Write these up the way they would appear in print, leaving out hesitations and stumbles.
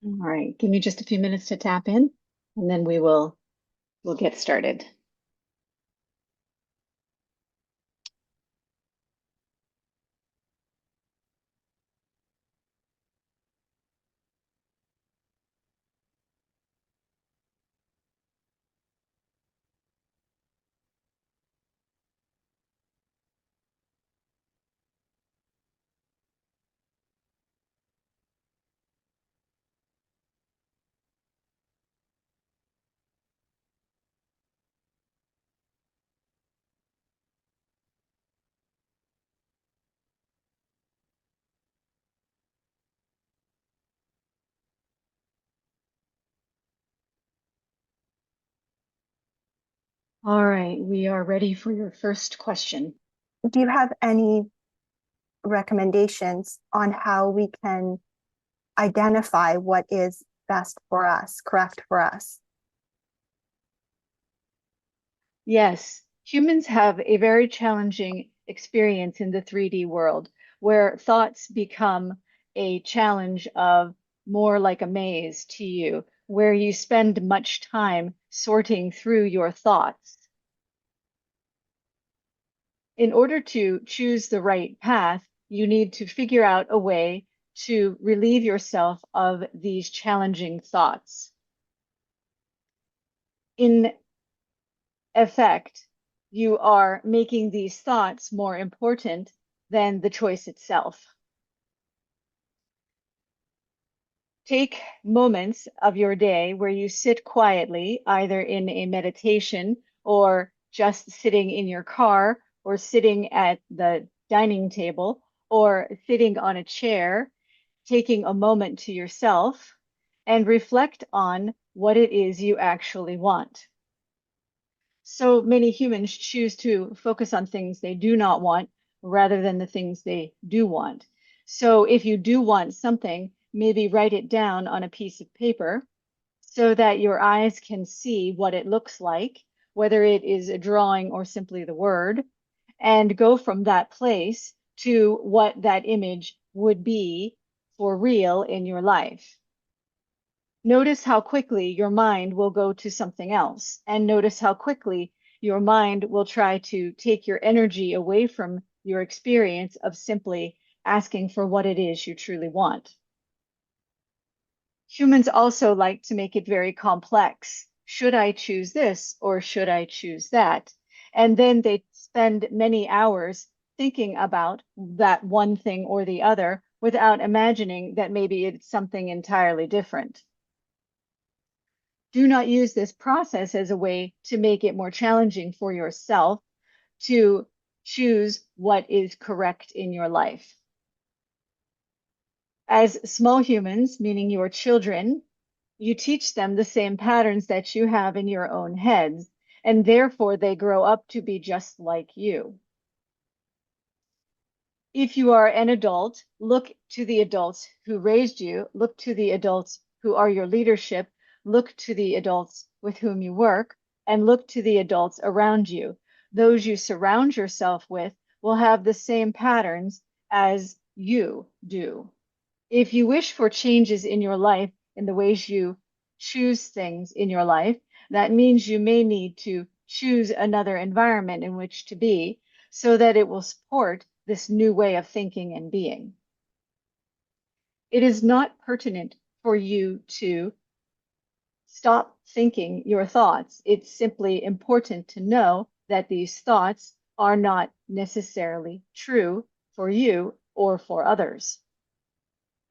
All right, give me just a few minutes to tap in, and then we'll get started. All right, we are ready for your first question. Do you have any recommendations on how we can identify what is best for us, correct for us? Yes, humans have a very challenging experience in the 3D world where thoughts become a challenge of more like a maze to you, where you spend much time sorting through your thoughts. In order to choose the right path, you need to figure out a way to relieve yourself of these challenging thoughts. In effect, you are making these thoughts more important than the choice itself. Take moments of your day where you sit quietly, either in a meditation or just sitting in your car or sitting at the dining table or sitting on a chair, taking a moment to yourself and reflect on what it is you actually want. So many humans choose to focus on things they do not want rather than the things they do want. So if you do want something, maybe write it down on a piece of paper so that your eyes can see what it looks like, whether it is a drawing or simply the word, and go from that place to what that image would be for real in your life. Notice how quickly your mind will go to something else, and notice how quickly your mind will try to take your energy away from your experience of simply asking for what it is you truly want. Humans also like to make it very complex. Should I choose this or should I choose that? And then they spend many hours thinking about that one thing or the other without imagining that maybe it's something entirely different. Do not use this process as a way to make it more challenging for yourself to choose what is correct in your life. As small humans, meaning your children, you teach them the same patterns that you have in your own heads, and therefore they grow up to be just like you. If you are an adult, look to the adults who raised you, look to the adults who are your leadership, look to the adults with whom you work, and look to the adults around you. Those you surround yourself with will have the same patterns as you do. If you wish for changes in your life in the ways you choose things in your life, that means you may need to choose another environment in which to be so that it will support this new way of thinking and being. It is not pertinent for you to stop thinking your thoughts. It's simply important to know that these thoughts are not necessarily true for you or for others.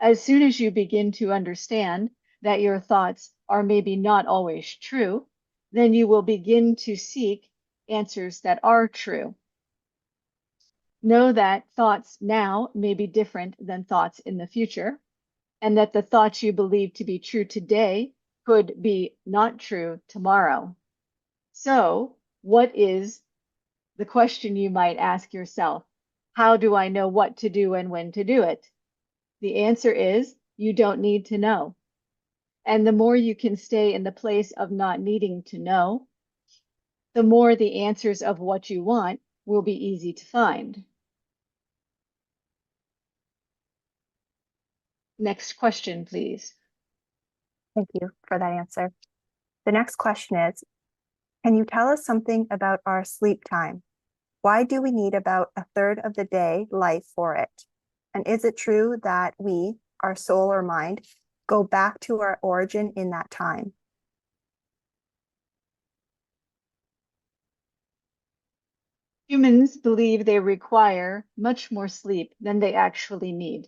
As soon as you begin to understand that your thoughts are maybe not always true, then you will begin to seek answers that are true. Know that thoughts now may be different than thoughts in the future, and that the thoughts you believe to be true today could be not true tomorrow. So, what is the question you might ask yourself? How do I know what to do and when to do it? The answer is you don't need to know. And the more you can stay in the place of not needing to know, the more the answers of what you want will be easy to find. Next question, please. Thank you for that answer. The next question is, can you tell us something about our sleep time? Why do we need about a third of the day life for it? And is it true that we, our soul or mind, go back to our origin in that time? Humans believe they require much more sleep than they actually need.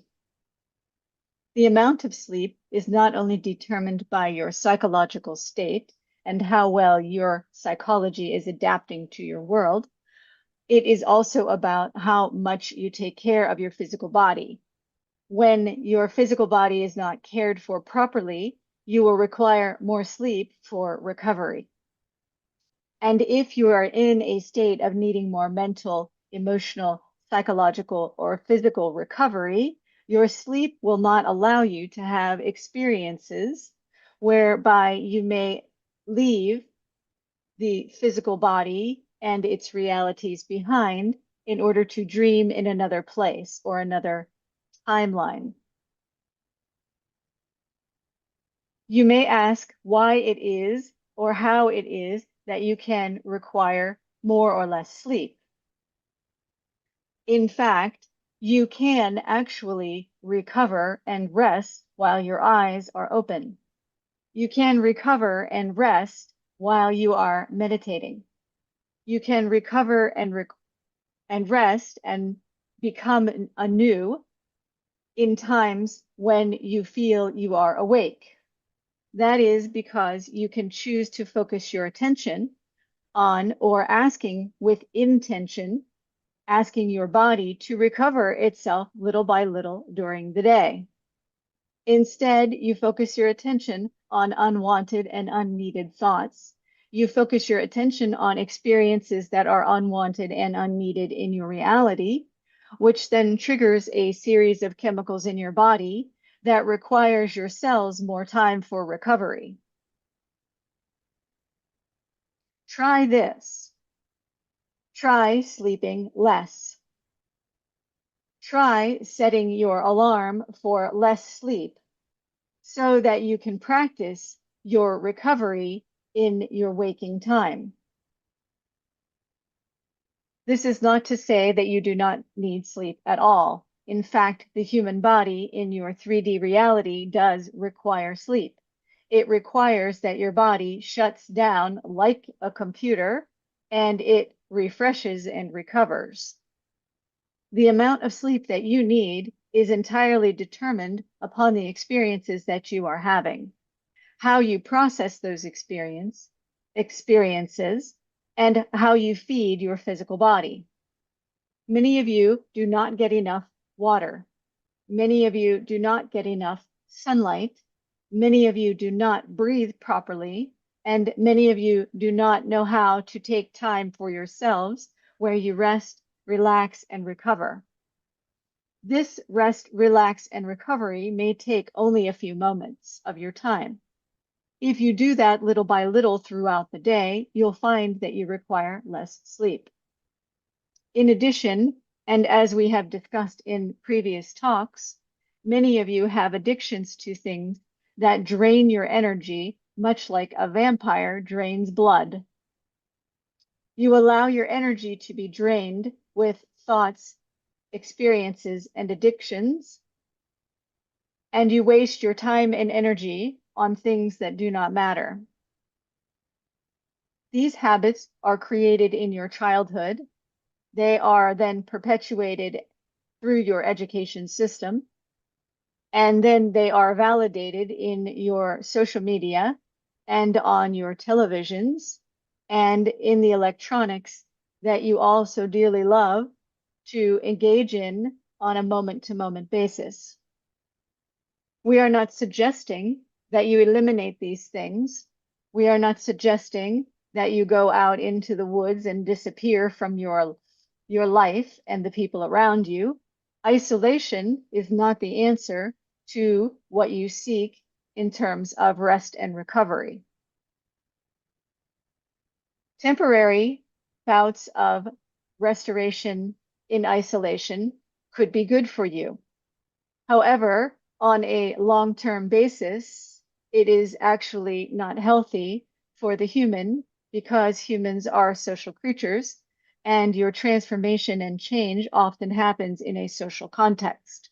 The amount of sleep is not only determined by your psychological state and how well your psychology is adapting to your world, it is also about how much you take care of your physical body. When your physical body is not cared for properly, you will require more sleep for recovery. And if you are in a state of needing more mental, emotional, psychological, or physical recovery, your sleep will not allow you to have experiences whereby you may leave the physical body and its realities behind in order to dream in another place or another timeline. You may ask why it is or how it is that you can require more or less sleep. In fact, you can actually recover and rest while your eyes are open. You can recover and rest while you are meditating. You can recover and rest and become anew in times when you feel you are awake. That is because you can choose to focus your attention on or asking with intention, asking your body to recover itself little by little during the day. Instead, you focus your attention on unwanted and unneeded thoughts. You focus your attention on experiences that are unwanted and unneeded in your reality, which then triggers a series of chemicals in your body that requires your cells more time for recovery. Try this. Try sleeping less. Try setting your alarm for less sleep so that you can practice your recovery in your waking time. This is not to say that you do not need sleep at all. In fact, the human body in your 3D reality does require sleep. It requires that your body shuts down like a computer and it refreshes and recovers. The amount of sleep that you need is entirely determined upon the experiences that you are having, how you process those experiences, and how you feed your physical body. Many of you do not get enough water. Many of you do not get enough sunlight. Many of you do not breathe properly. And many of you do not know how to take time for yourselves where you rest, relax, and recover. This rest, relax, and recovery may take only a few moments of your time. If you do that little by little throughout the day, you'll find that you require less sleep. In addition, and as we have discussed in previous talks, many of you have addictions to things that drain your energy, much like a vampire drains blood. You allow your energy to be drained with thoughts, experiences, and addictions, and you waste your time and energy on things that do not matter. These habits are created in your childhood. They are then perpetuated through your education system, and then they are validated in your social media and on your televisions and in the electronics that you also dearly love to engage in on a moment-to-moment basis. We are not suggesting that you eliminate these things. We are not suggesting that you go out into the woods and disappear from your life and the people around you. Isolation is not the answer to what you seek in terms of rest and recovery. Temporary bouts of restoration in isolation could be good for you. However, on a long-term basis, it is actually not healthy for the human because humans are social creatures and your transformation and change often happens in a social context.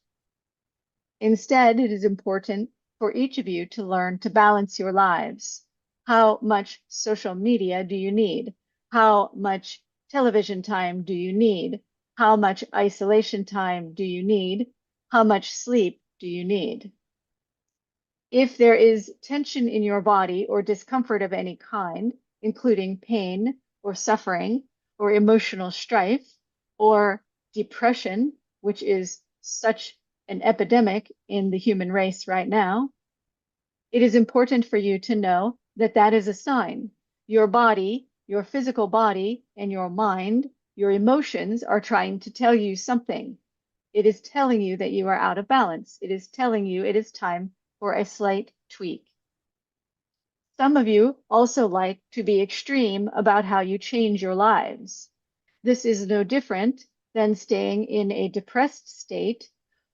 Instead, it is important for each of you to learn to balance your lives. How much social media do you need? How much television time do you need? How much isolation time do you need? How much sleep do you need? If there is tension in your body or discomfort of any kind, including pain or suffering or emotional strife or depression, which is such an epidemic in the human race right now, it is important for you to know that that is a sign. Your body, your physical body, and your mind, your emotions are trying to tell you something. It is telling you that you are out of balance. It is telling you it is time for a slight tweak. Some of you also like to be extreme about how you change your lives. This is no different than staying in a depressed state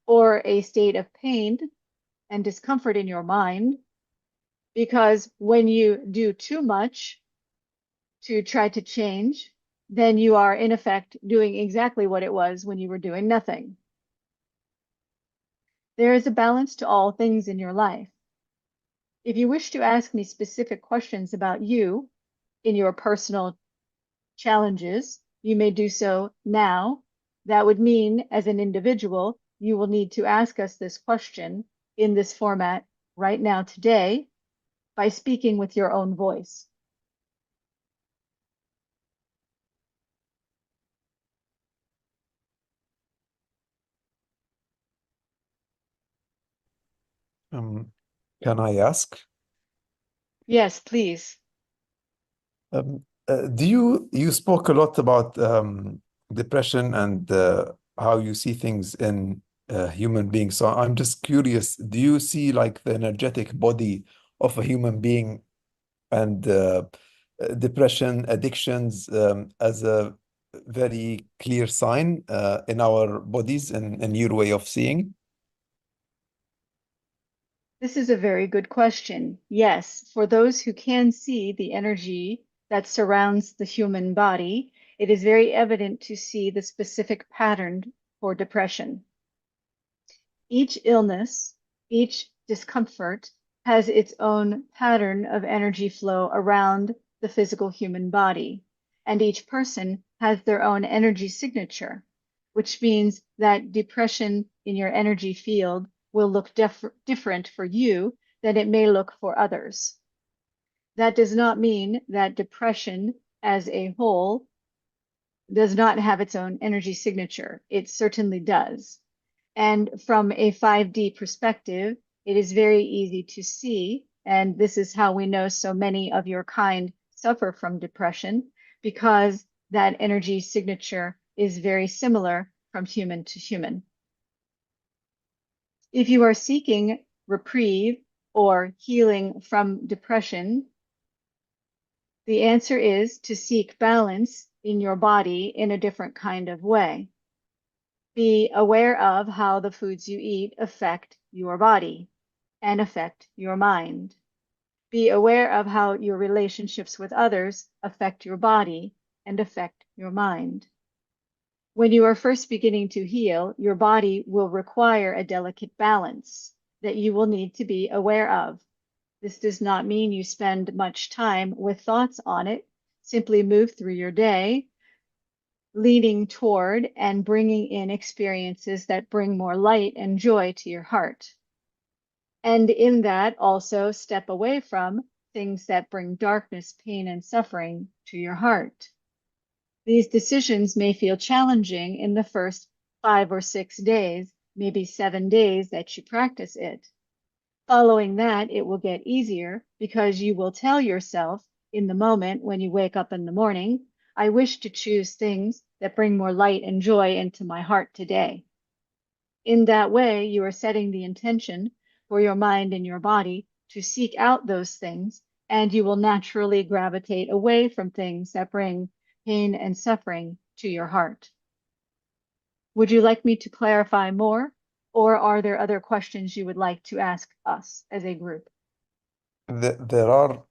or a state of pain and discomfort in your mind, because when you do too much to try to change, then you are in effect doing exactly what it was when you were doing nothing. There is a balance to all things in your life. If you wish to ask me specific questions about you in your personal challenges, you may do so now. That would mean, as an individual, you will need to ask us this question in this format right now today by speaking with your own voice. Can I ask? Yes, please. You spoke a lot about depression and how you see things in human beings. So I'm just curious, do you see like the energetic body of a human being and depression, addictions as a very clear sign in our bodies and in your way of seeing? This is a very good question. Yes, for those who can see the energy that surrounds the human body, it is very evident to see the specific pattern for depression. Each illness, each discomfort has its own pattern of energy flow around the physical human body, and each person has their own energy signature, which means that depression in your energy field will look different for you than it may look for others. That does not mean that depression as a whole does not have its own energy signature. It certainly does. And from a 5D perspective, it is very easy to see, and this is how we know so many of your kind suffer from depression, because that energy signature is very similar from human to human. If you are seeking reprieve or healing from depression, the answer is to seek balance in your body in a different kind of way. Be aware of how the foods you eat affect your body and affect your mind. Be aware of how your relationships with others affect your body and affect your mind. When you are first beginning to heal, your body will require a delicate balance that you will need to be aware of. This does not mean you spend much time with thoughts on it. Simply move through your day, leaning toward and bringing in experiences that bring more light and joy to your heart. And in that, also step away from things that bring darkness, pain, and suffering to your heart. These decisions may feel challenging in the first 5 or 6 days, maybe 7 days that you practice it. Following that, it will get easier because you will tell yourself in the moment when you wake up in the morning, I wish to choose things that bring more light and joy into my heart today. In that way, you are setting the intention for your mind and your body to seek out those things, and you will naturally gravitate away from things that bring pain and suffering to your heart. Would you like me to clarify more, Or are there other questions you would like to ask us as a group? There are,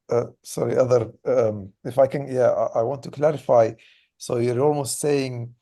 sorry, other, if I can, yeah, I want to clarify. So you're almost saying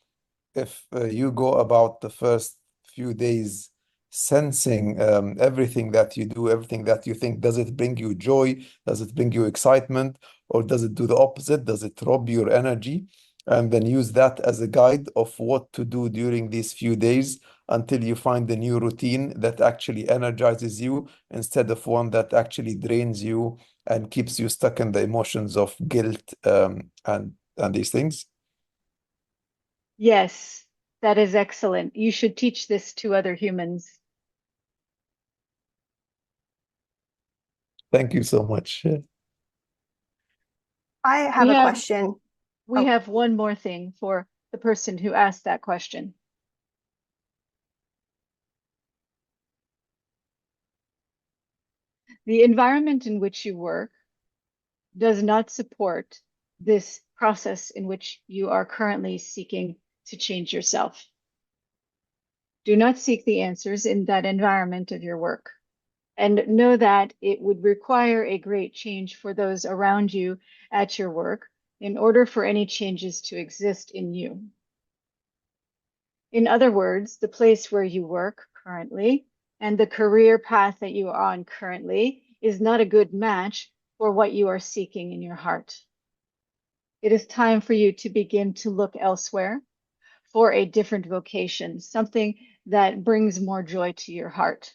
if you go about the first few days sensing everything that you do, everything that you think, does it bring you joy? Does it bring you excitement? Or does it do the opposite? Does it rob your energy? And then use that as a guide of what to do during these few days until you find a new routine that actually energizes you instead of one that actually drains you and keeps you stuck in the emotions of guilt and these things. Yes, that is excellent. You should teach this to other humans. Thank you so much. I have We a have question. we Oh, have one more thing for the person who asked that question. The environment in which you work does not support this process in which you are currently seeking to change yourself. Do not seek the answers in that environment of your work. And know that it would require a great change for those around you at your work in order for any changes to exist in you. In other words, the place where you work currently and the career path that you are on currently is not a good match for what you are seeking in your heart. It is time for you to begin to look elsewhere for a different vocation, something that brings more joy to your heart.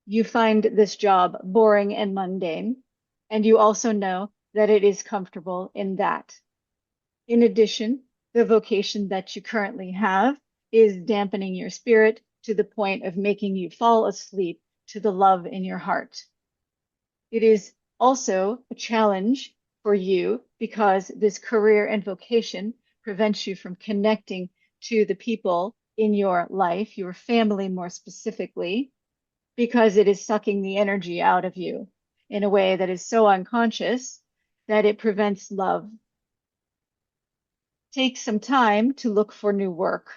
You find this job boring and mundane, and you also know that it is comfortable in that. In addition, the vocation that you currently have is dampening your spirit to the point of making you fall asleep to the love in your heart. It is also a challenge for you because this career and vocation prevents you from connecting to the people in your life, your family more specifically, because it is sucking the energy out of you in a way that is so unconscious that it prevents love. Take some time to look for new work.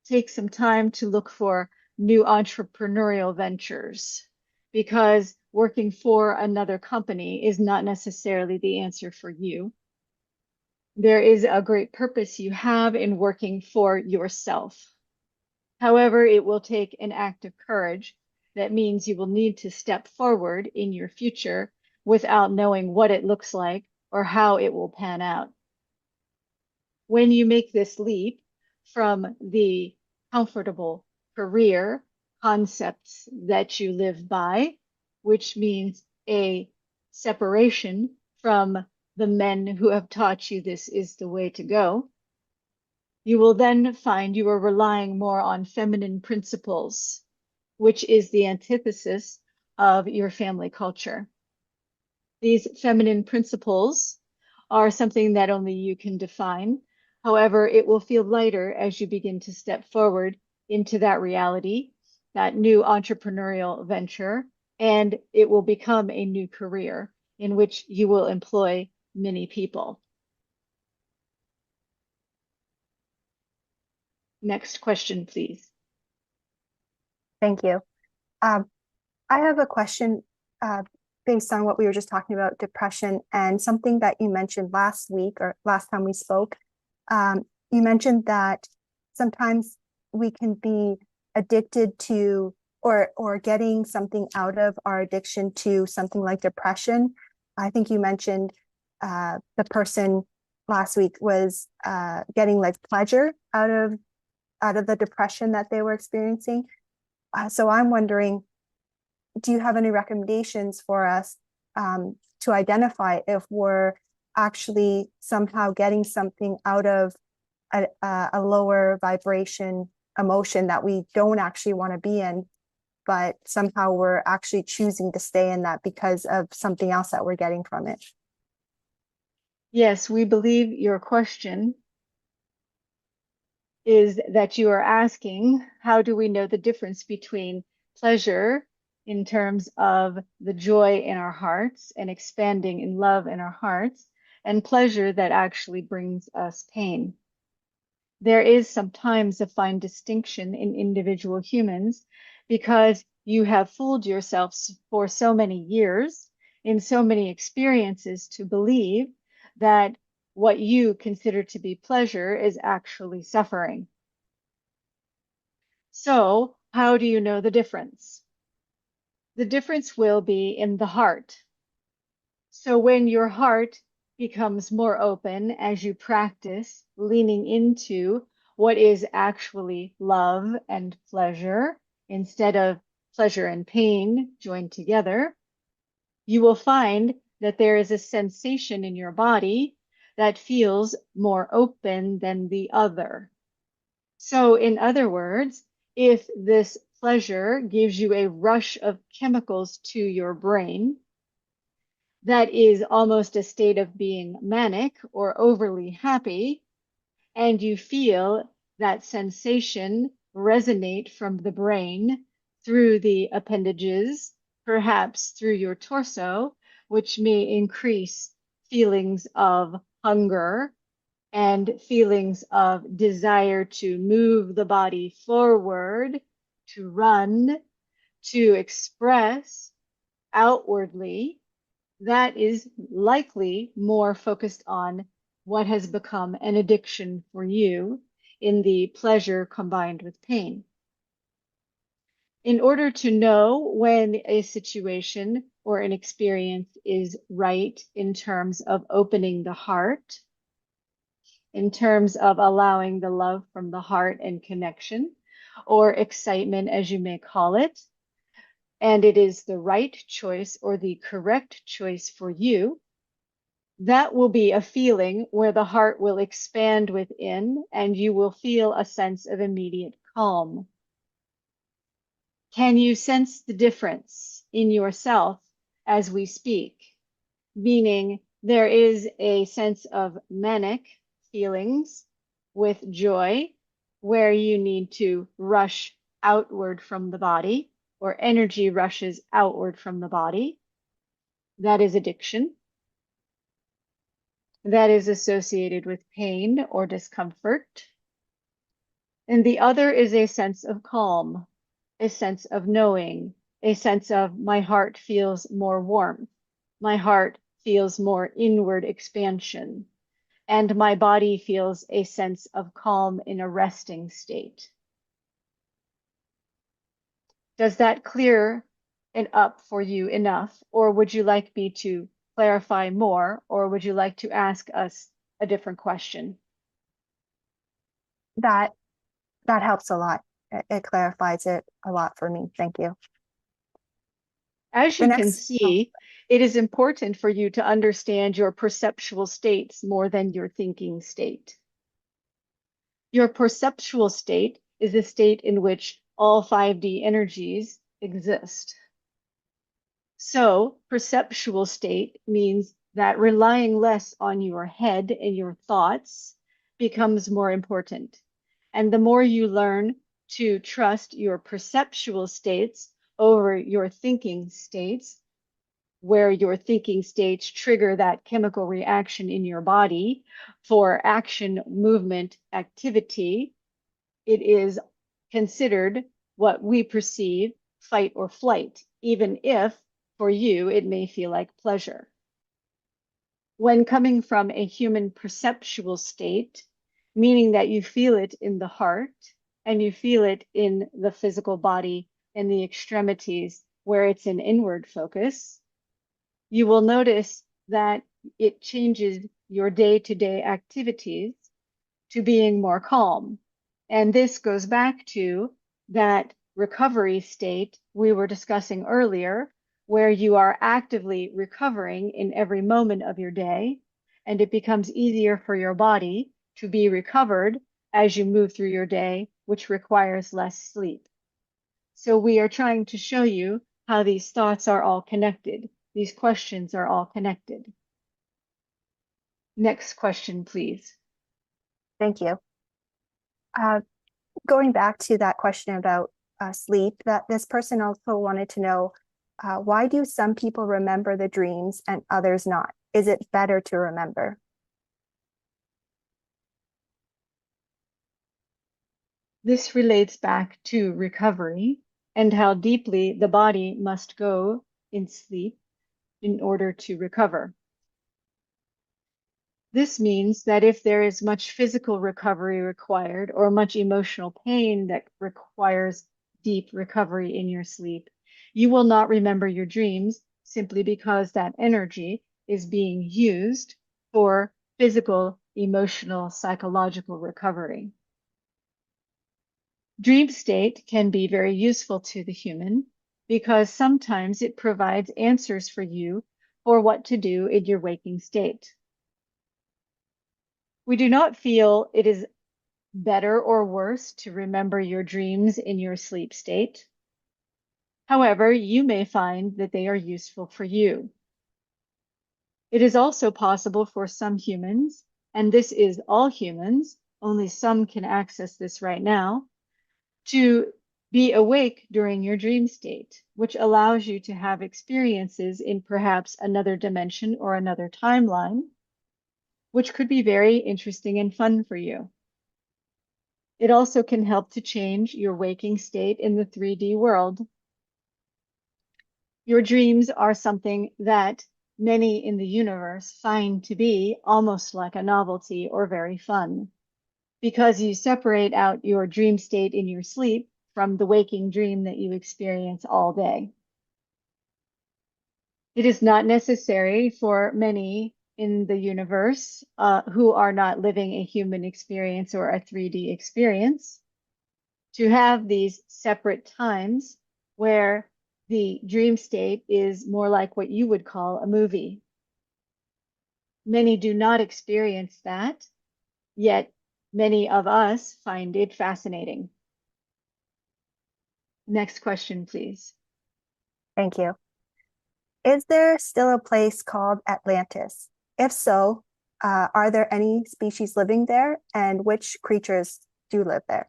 Take some time to look for new entrepreneurial ventures because working for another company is not necessarily the answer for you. There is a great purpose you have in working for yourself. However, it will take an act of courage. That means you will need to step forward in your future without knowing what it looks like or how it will pan out. When you make this leap from the comfortable career concepts that you live by, which means a separation from the men who have taught you this is the way to go, you will then find you are relying more on feminine principles, which is the antithesis of your family culture. These feminine principles are something that only you can define. However, it will feel lighter as you begin to step forward into that reality, that new entrepreneurial venture, and it will become a new career in which you will employ many people. Next question, please. thank you. I have a question based on what we were just talking about, depression, and something that you mentioned last week or last time we spoke. You mentioned that sometimes we can be addicted to or getting something out of our addiction to something like depression. I think you mentioned the person last week was getting like pleasure out of the depression that they were experiencing. So I'm wondering, do you have any recommendations for us to identify if we're actually somehow getting something out of a lower vibration emotion that we don't actually want to be in, but somehow we're actually choosing to stay in that because of something else that we're getting from it? Yes, we believe your question is that you are asking, how do we know the difference between pleasure in terms of the joy in our hearts and expanding in love in our hearts, and pleasure that actually brings us pain? there is sometimes a fine distinction in individual humans because you have fooled yourself for so many years in so many experiences to believe that what you consider to be pleasure is actually suffering. So, how do you know the difference? The difference will be in the heart. So, when your heart becomes more open as you practice leaning into what is actually love and pleasure instead of pleasure and pain joined together, you will find that there is a sensation in your body that feels more open than the other. So, in other words, if this pleasure gives you a rush of chemicals to your brain, that is almost a state of being manic or overly happy, and you feel that sensation resonate from the brain through the appendages, perhaps through your torso, which may increase feelings of hunger and feelings of desire to move the body forward, to run, to express outwardly, that is likely more focused on what has become an addiction for you in the pleasure combined with pain. In order to know when a situation or an experience is right in terms of opening the heart, in terms of allowing the love from the heart and connection, or excitement, as you may call it, and it is the right choice or the correct choice for you, that will be a feeling where the heart will expand within and you will feel a sense of immediate calm. Can you sense the difference in yourself as we speak? Meaning there is a sense of manic feelings with joy where you need to rush outward from the body or energy rushes outward from the body. That is addiction. That is associated with pain or discomfort. And the other is a sense of calm, a sense of knowing, a sense of my heart feels more warmth, my heart feels more inward expansion, and my body feels a sense of calm in a resting state. Does that clear it up for you enough, or would you like me to clarify more, or would you like to ask us a different question? That helps a lot. It clarifies it a lot for me. Thank you. As The you can next, see, it is important for you to understand your perceptual states more than your thinking state. Your perceptual state is a state in which all 5D energies exist. So, perceptual state means that relying less on your head and your thoughts becomes more important. And the more you learn to trust your perceptual states over your thinking states, where your thinking states trigger that chemical reaction in your body for action, movement, activity, it is considered what we perceive fight or flight, even if for you it may feel like pleasure. When coming from a human perceptual state, meaning that you feel it in the heart and you feel it in the physical body and the extremities where it's an inward focus, you will notice that it changes your day-to-day activities to being more calm. And this goes back to that recovery state we were discussing earlier, where you are actively recovering in every moment of your day, and it becomes easier for your body to be recovered as you move through your day, which requires less sleep. So we are trying to show you how these thoughts are all connected. These questions are all connected. Next question, please. thank you. Going back to that question about sleep, that this person also wanted to know, why do some people remember the dreams and others not? Is it better to remember? This relates back to recovery and how deeply the body must go in sleep in order to recover. This means that if there is much physical recovery required or much emotional pain that requires deep recovery in your sleep, you will not remember your dreams simply because that energy is being used for physical, emotional, psychological recovery. Dream state can be very useful to the human because sometimes it provides answers for you for what to do in your waking state. We do not feel it is better or worse to remember your dreams in your sleep state. However, you may find that they are useful for you. It is also possible for some humans, and this is all humans, only some can access this right now, to be awake during your dream state, which allows you to have experiences in perhaps another dimension or another timeline, which could be very interesting and fun for you. It also can help to change your waking state in the 3D world. Your dreams are something that many in the universe find to be almost like a novelty or very fun, because you separate out your dream state in your sleep from the waking dream that you experience all day. It is not necessary for many in the universe who are not living a human experience or a 3D experience to have these separate times where the dream state is more like what you would call a movie. Many do not experience that, yet many of us find it fascinating. Next question, please. Thank you. Is there still a place called Atlantis? If so, are there any species living there, and which creatures do live there?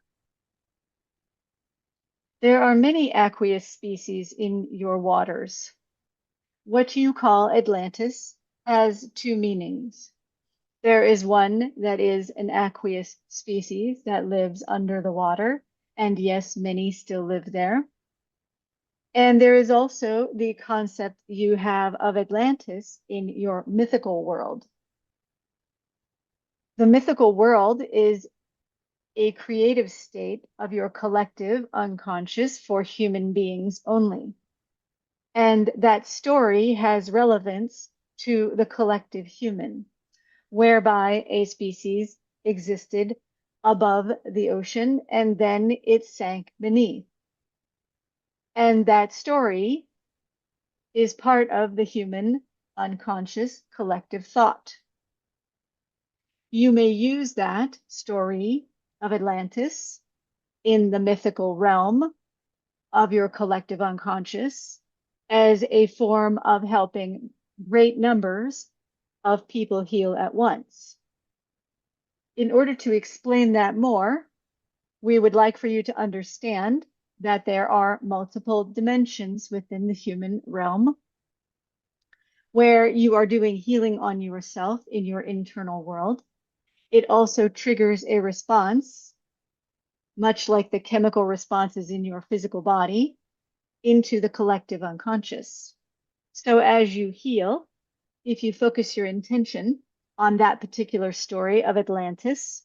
There are many aqueous species in your waters. What you call Atlantis has two meanings. There is one that is an aqueous species that lives under the water, and yes, many still live there. And there is also the concept you have of Atlantis in your mythical world. The mythical world is a creative state of your collective unconscious for human beings only. And that story has relevance to the collective human, whereby a species existed above the ocean and then it sank beneath. And that story is part of the human unconscious collective thought. You may use that story of Atlantis in the mythical realm of your collective unconscious as a form of helping great numbers of people heal at once. In order to explain that more, we would like for you to understand that there are multiple dimensions within the human realm where you are doing healing on yourself in your internal world. It also triggers a response, much like the chemical responses in your physical body, into the collective unconscious. So as you heal, if you focus your intention on that particular story of Atlantis,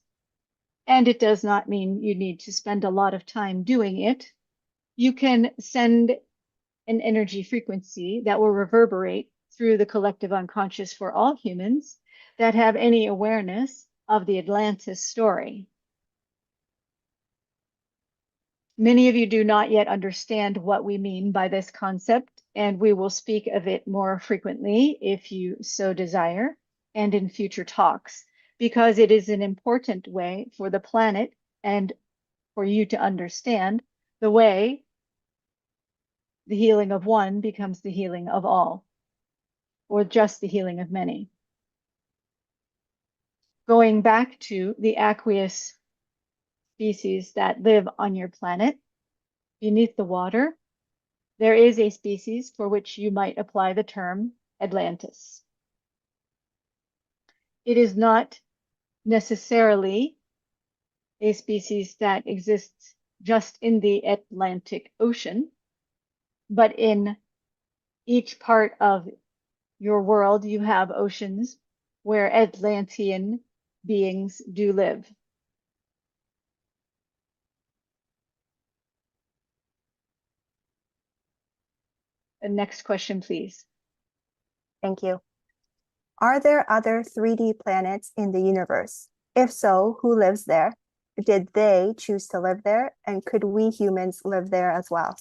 and it does not mean you need to spend a lot of time doing it, you can send an energy frequency that will reverberate through the collective unconscious for all humans that have any awareness of the Atlantis story. Many of you do not yet understand what we mean by this concept, and we will speak of it more frequently if you so desire, and in future talks, because it is an important way for the planet and for you to understand the way the healing of one becomes the healing of all, or just the healing of many. Going back to the aqueous species that live on your planet, beneath the water, there is a species for which you might apply the term Atlantis. It is not necessarily a species that exists just in the Atlantic Ocean, but in each part of your world, you have oceans where Atlantean beings do live. The next question, please. Thank you. Are there other 3D planets in the universe? If so, who lives there? Did they choose to live there? And could we humans live there as well?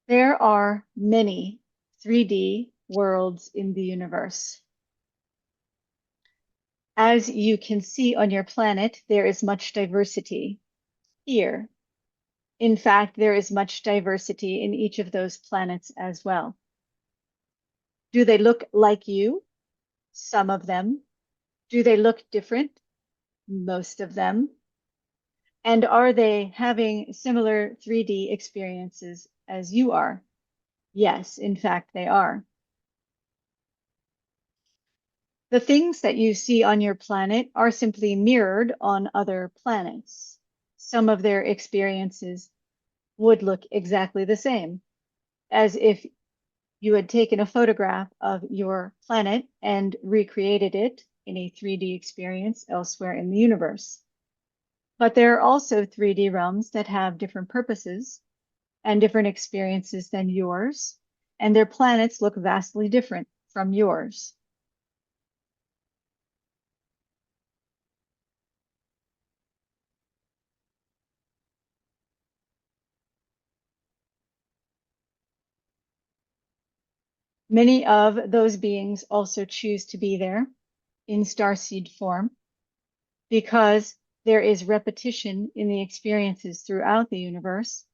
There are many 3D worlds in the universe. As you can see on your planet, there is much diversity here. In fact, there is much diversity in each of those planets as well. Do they look like you? Some of them. Do they look different? Most of them. And are they having similar 3D experiences as you are? Yes, in fact, they are. The things that you see on your planet are simply mirrored on other planets. Some of their experiences would look exactly the same, as if you had taken a photograph of your planet and recreated it in a 3D experience elsewhere in the universe. But there are also 3D realms that have different purposes and different experiences than yours, and their planets look vastly different from yours. Many of those beings also choose to be there in starseed form because there is repetition in the experiences throughout the universe.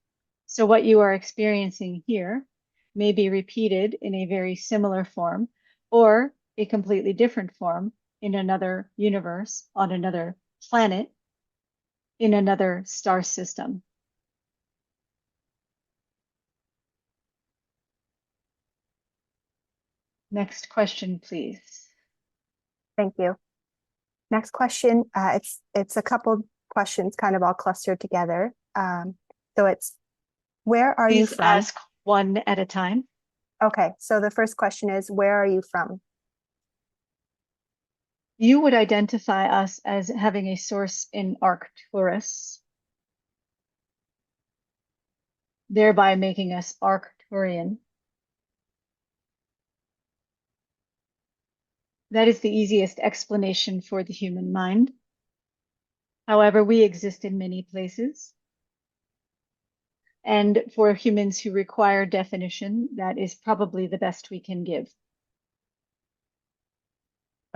So what you are experiencing here may be repeated in a very similar form or a completely different form in another universe, on another planet, in another star system. Next question, please. Thank you. Next question, it's a couple questions kind of all clustered together. So it's, where are you Please from? ask one at a time. Okay, so the first question is, where are you from? You would identify us as having a source in Arcturus, thereby making us Arcturian. That is the easiest explanation for the human mind. However, we exist in many places. And for humans who require definition, that is probably the best we can give.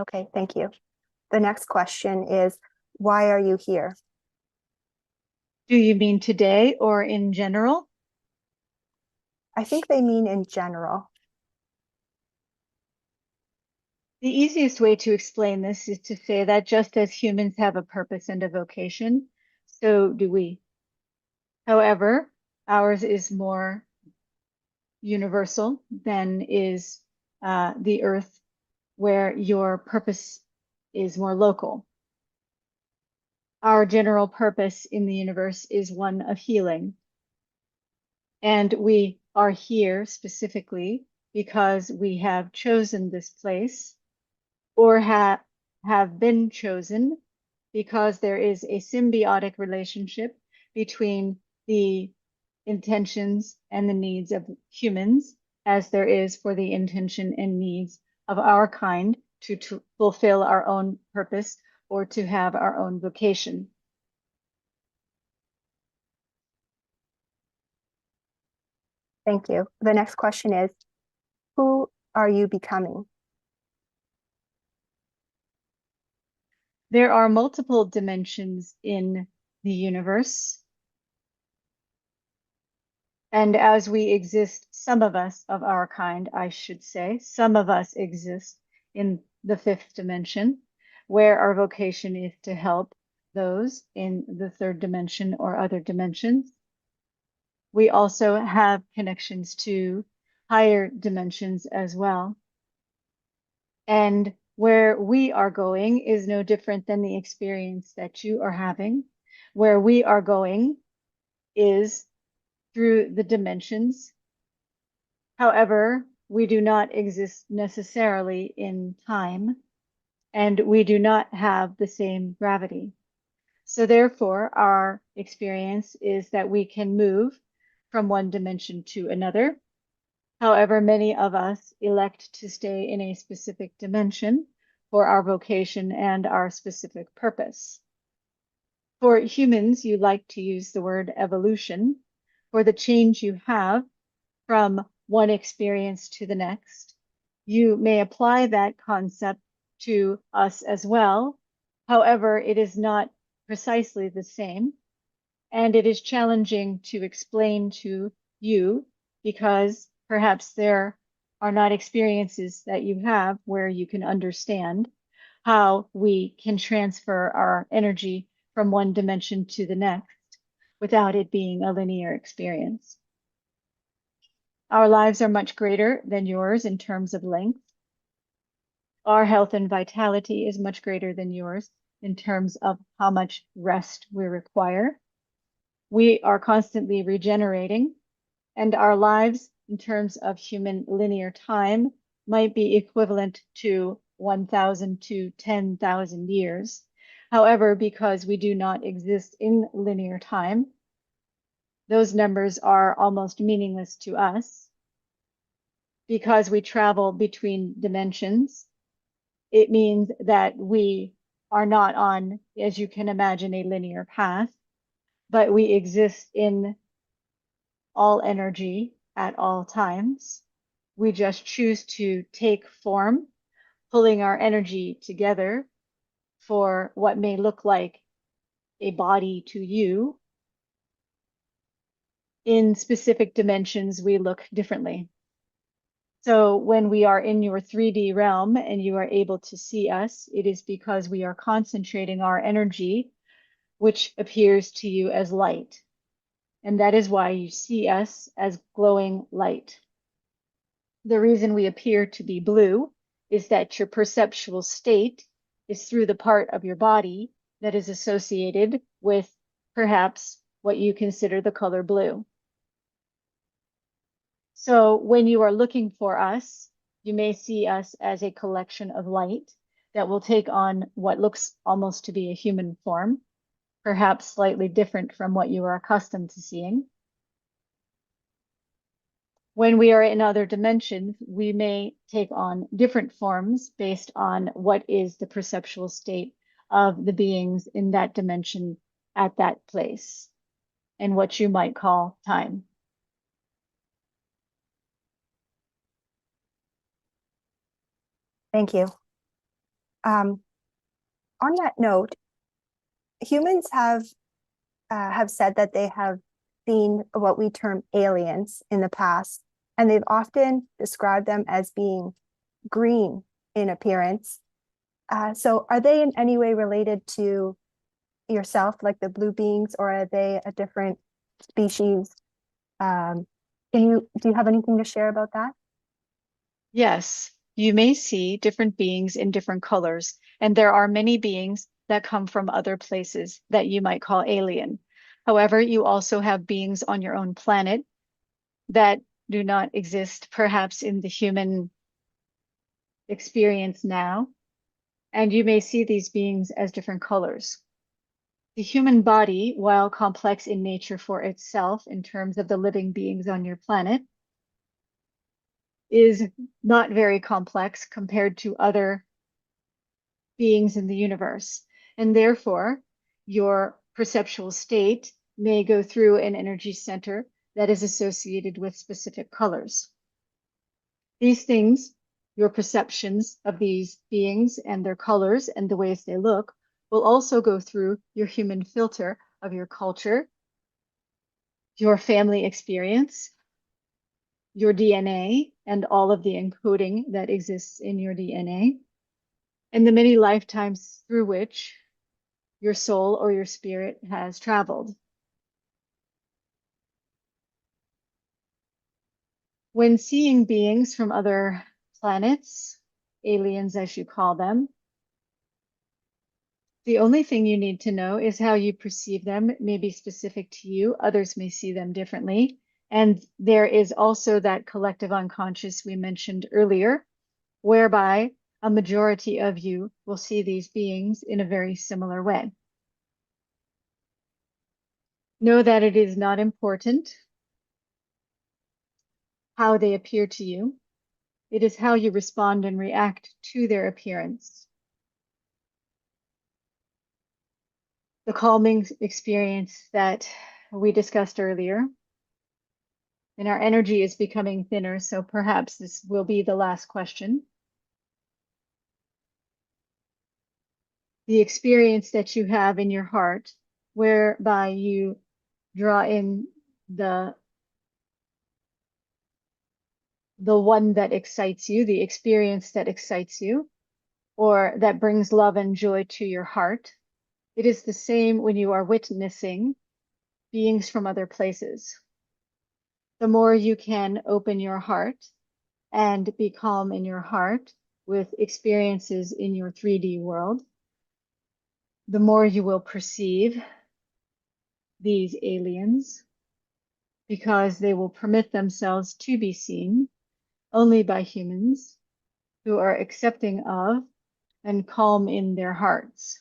Okay, thank you. The next question is, why are you here? Do you mean today or in general? I think they mean in general. The easiest way to explain this is to say that just as humans have a purpose and a vocation, so do we. However, ours is more universal than is the Earth, where your purpose is more local. Our general purpose in the universe is one of healing. And we are here specifically because we have chosen this place or have been chosen because there is a symbiotic relationship between the intentions and the needs of humans, as there is for the intention and needs of our kind to fulfill our own purpose or to have our own vocation. Thank you. The next question is, who are you becoming? There are multiple dimensions in the universe. And as we exist, some of us of our kind, I should say, some of us exist in the fifth dimension, where our vocation is to help those in the third dimension or other dimensions. We also have connections to higher dimensions as well. And Where we are going is no different than the experience that you are having. Where we are going is through the dimensions. However, we do not exist necessarily in time, and we do not have the same gravity. So therefore, our experience is that we can move from one dimension to another. However, many of us elect to stay in a specific dimension for our vocation and our specific purpose. For humans, you like to use the word evolution for the change you have from one experience to the next. You may apply that concept to us as well. However, it is not precisely the same, and it is challenging to explain to you because perhaps there are not experiences that you have where you can understand how we can transfer our energy from one dimension to the next without it being a linear experience. Our lives are much greater than yours in terms of length. Our health and vitality is much greater than yours in terms of how much rest we require. We are constantly regenerating, and our lives in terms of human linear time might be equivalent to 1,000 to 10,000 years. However, because we do not exist in linear time, those numbers are almost meaningless to us. Because we travel between dimensions, it means that we are not on, as you can imagine, a linear path, but we exist in all energy at all times. We just choose to take form, pulling our energy together for what may look like a body to you. In specific dimensions, we look differently. So when we are in your 3D realm and you are able to see us, it is because we are concentrating our energy, which appears to you as light. And that is why you see us as glowing light. The reason we appear to be blue is that your perceptual state is through the part of your body that is associated with perhaps what you consider the color blue. So when you are looking for us, you may see us as a collection of light that will take on what looks almost to be a human form, perhaps slightly different from what you are accustomed to seeing. When we are in other dimensions, we may take on different forms based on what is the perceptual state of the beings in that dimension at that place, and what you might call time. Thank you. On that note, humans have said that they have seen what we term aliens in the past, and they've often described them as being green in appearance. So are they in any way related to yourself, like the blue beings, or are they a different species? Do you have anything to share about that? Yes, you may see different beings in different colors, and there are many beings that come from other places that you might call alien. However, you also have beings on your own planet that do not exist perhaps in the human experience now, and you may see these beings as different colors. The human body, while complex in nature for itself in terms of the living beings on your planet, is not very complex compared to other beings in the universe. And therefore, your perceptual state may go through an energy center that is associated with specific colors. These things, your perceptions of these beings and their colors and the ways they look, will also go through your human filter of your culture, your family experience, your DNA, and all of the encoding that exists in your DNA, and the many lifetimes through which your soul or your spirit has traveled. When seeing beings from other planets, aliens as you call them. The only thing you need to know is how you perceive them may be specific to you. Others may see them differently. And there is also that collective unconscious we mentioned earlier, whereby a majority of you will see these beings in a very similar way. Know that it is not important how they appear to you. It is how you respond and react to their appearance. The calming experience that we discussed earlier, and our energy is becoming thinner, so perhaps this will be the last question. The experience that you have in your heart, whereby you draw in the one that excites you, the experience that excites you, or that brings love and joy to your heart. It is the same when you are witnessing beings from other places. The more you can open your heart and be calm in your heart with experiences in your 3D world, the more you will perceive these aliens, because they will permit themselves to be seen only by humans who are accepting of and calm in their hearts.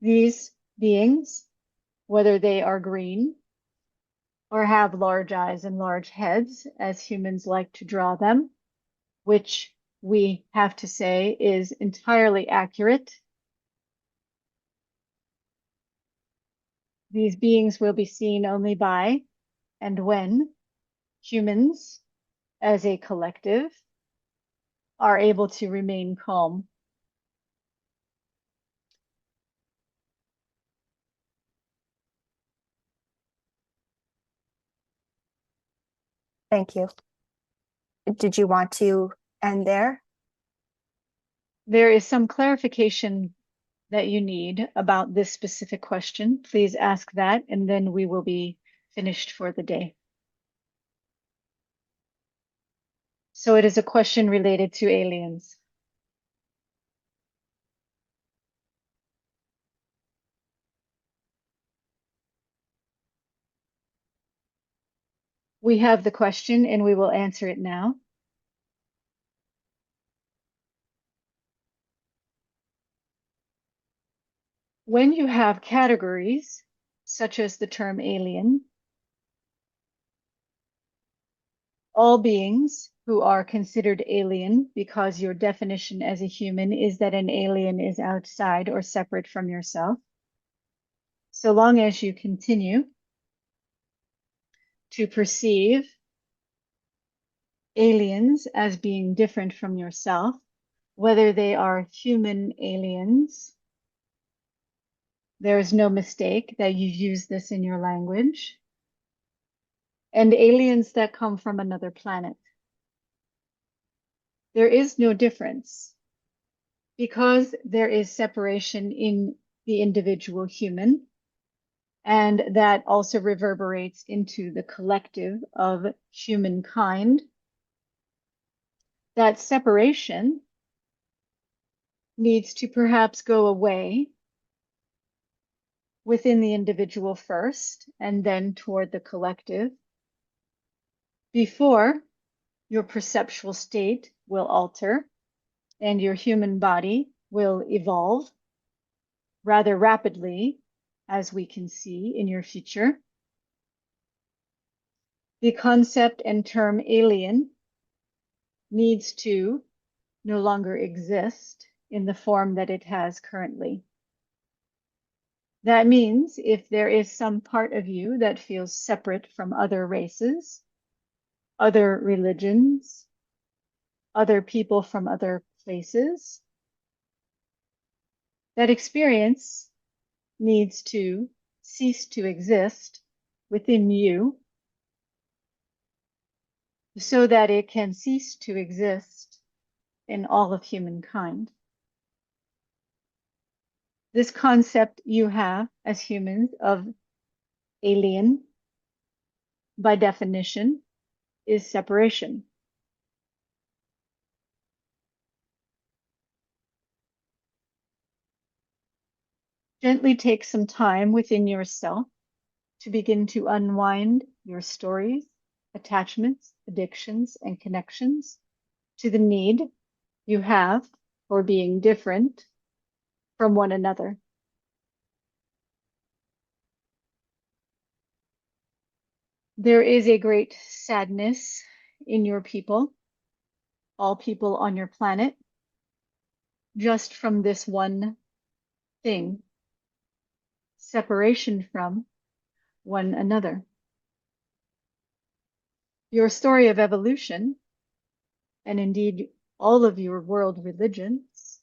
These beings, whether they are green or have large eyes and large heads, as humans like to draw them, which we have to say is entirely accurate. These beings will be seen only by and when humans, as a collective, are able to remain calm. Thank you. Did you want to end there? There is some clarification that you need about this specific question. Please ask that, and then we will be finished for the day. So it is a question related to aliens. We have the question and we will answer it now. When you have categories, such as the term alien, all beings who are considered alien, because your definition as a human is that an alien is outside or separate from yourself, so long as you continue to perceive aliens as being different from yourself, whether they are human aliens, there is no mistake that you use this in your language, and aliens that come from another planet. There is no difference, because there is separation in the individual human, and that also reverberates into the collective of humankind. That separation needs to perhaps go away within the individual first, and then toward the collective, before your perceptual state will alter and your human body will evolve rather rapidly, as we can see in your future. The concept and term alien needs to no longer exist in the form that it has currently. That means if there is some part of you that feels separate from other races, other religions, other people from other places, that experience needs to cease to exist within you so that it can cease to exist in all of humankind. This concept you have as humans of alien, by definition, is separation. Gently take some time within yourself to begin to unwind your stories, attachments, addictions, and connections to the need you have for being different from one another. There is a great sadness in your people, all people on your planet, just from this one thing, separation from one another. Your story of evolution, and indeed all of your world religions,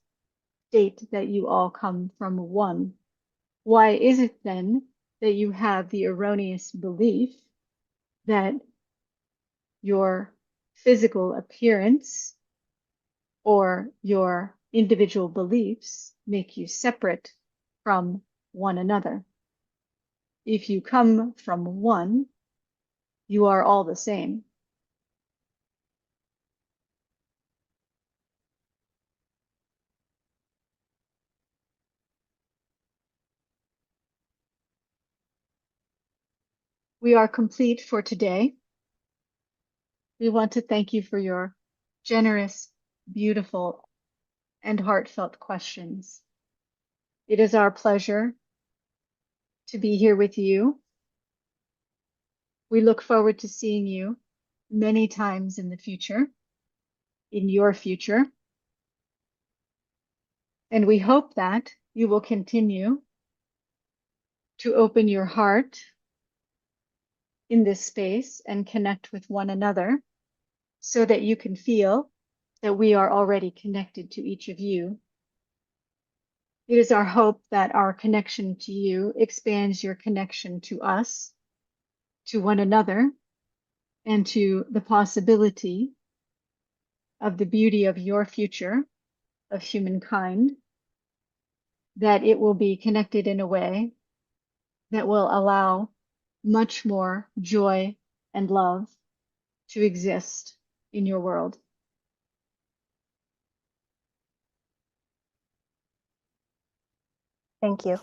state that you all come from one. Why is it then that you have the erroneous belief that your physical appearance or your individual beliefs make you separate from one another? If you come from one, you are all the same. We are complete for today. We want to thank you for your generous, beautiful, and heartfelt questions. It is our pleasure to be here with you. We look forward to seeing you many times in the future, in your future. And we hope that you will continue to open your heart in this space and connect with one another so that you can feel that we are already connected to each of you. It is our hope that our connection to you expands your connection to us, to one another, and to the possibility of the beauty of your future, of humankind, that it will be connected in a way that will allow much more joy and love to exist in your world. Thank you.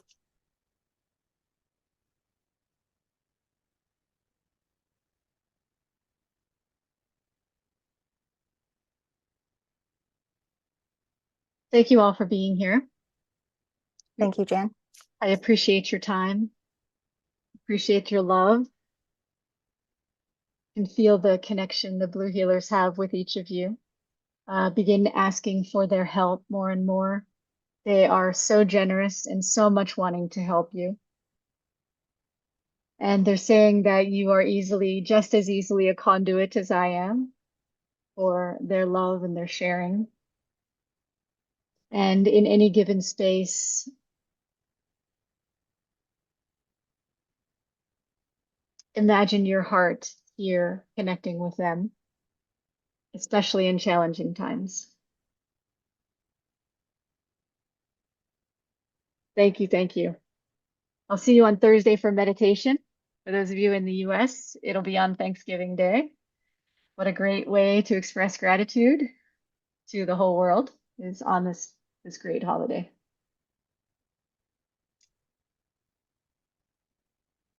Thank you all for being here. Thank you, Jan. I appreciate your time, appreciate your love, and feel the connection the Blue Healers have with each of you. Begin asking for their help more and more. They are so generous and so much wanting to help you. And they're saying that you are just as easily a conduit as I am for their love and their sharing. And in any given space, imagine your heart here connecting with them, especially in challenging times. Thank you. Thank you. I'll see you on Thursday for meditation. For those of you in the US, it'll be on Thanksgiving Day. What a great way to express gratitude to the whole world is on this great holiday.